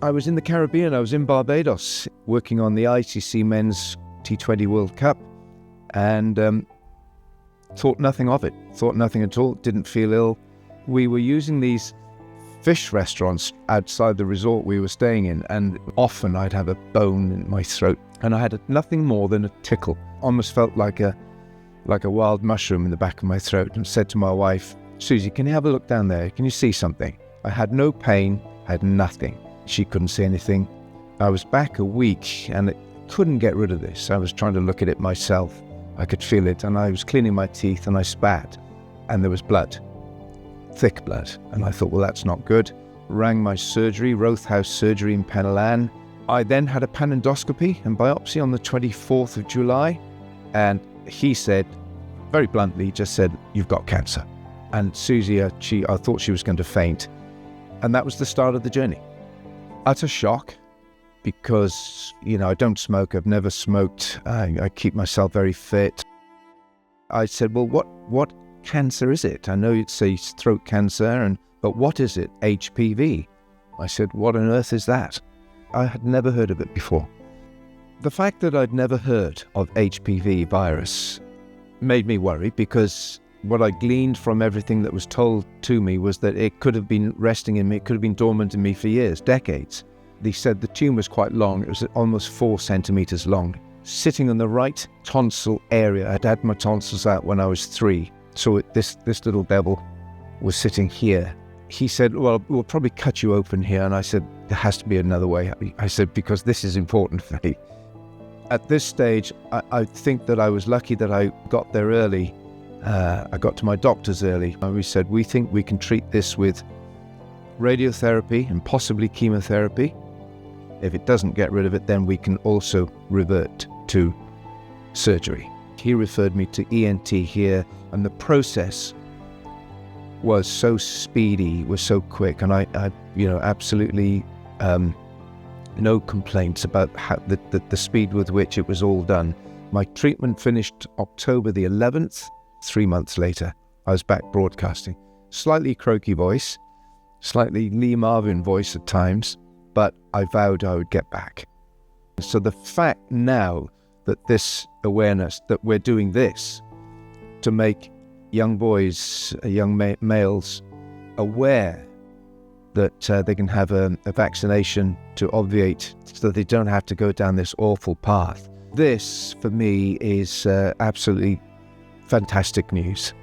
I was in the Caribbean. I was in Barbados working on the ICC Men's T20 World Cup, and thought nothing of it, thought nothing at all, didn't feel ill. We were using these fish restaurants outside the resort we were staying in, and often I'd have a bone in my throat, and I had nothing more than a tickle. Almost felt like a wild mushroom in the back of my throat, and said to my wife, "Susie, can you have a look down there? Can you see something?" I had no pain, I had nothing. She couldn't see anything. I was back a week and couldn't get rid of this. I was trying to look at it myself. I could feel it, and I was cleaning my teeth and I spat, and there was blood, thick blood. And I thought, well, that's not good. Rang my surgery, Roth House Surgery in Penlan. I then had a panendoscopy and biopsy on the 24th of July. And he said, very bluntly, just said, "You've got cancer." And Susie, I thought she was going to faint. And that was the start of the journey. Utter shock, because, I don't smoke. I've never smoked. I keep myself very fit. I said, well, what cancer is it? I know you'd say throat cancer, but what is it? HPV. I said, what on earth is that? I had never heard of it before. The fact that I'd never heard of HPV virus made me worry, because what I gleaned from everything that was told to me was that it could have been resting in me, it could have been dormant in me for years, decades. They said the tumour was quite long. It was almost 4 centimetres long, sitting in the right tonsil area. I'd had my tonsils out when I was 3. So this little devil was sitting here. He said, well, we'll probably cut you open here. And I said, there has to be another way. I said, because this is important for me. At this stage, I think that I was lucky that I got there early. I got to my doctors early. And we said, we think we can treat this with radiotherapy and possibly chemotherapy. If it doesn't get rid of it, then we can also revert to surgery. He referred me to ENT here, and the process was so speedy, was so quick, and I absolutely no complaints about the speed with which it was all done. My treatment finished October the 11th. 3 months later, I was back broadcasting. Slightly croaky voice, slightly Lee Marvin voice at times, but I vowed I would get back. So the fact now that this awareness, that we're doing this to make young boys, young males aware that they can have a vaccination to obviate, so that they don't have to go down this awful path. This, for me, is absolutely fantastic news.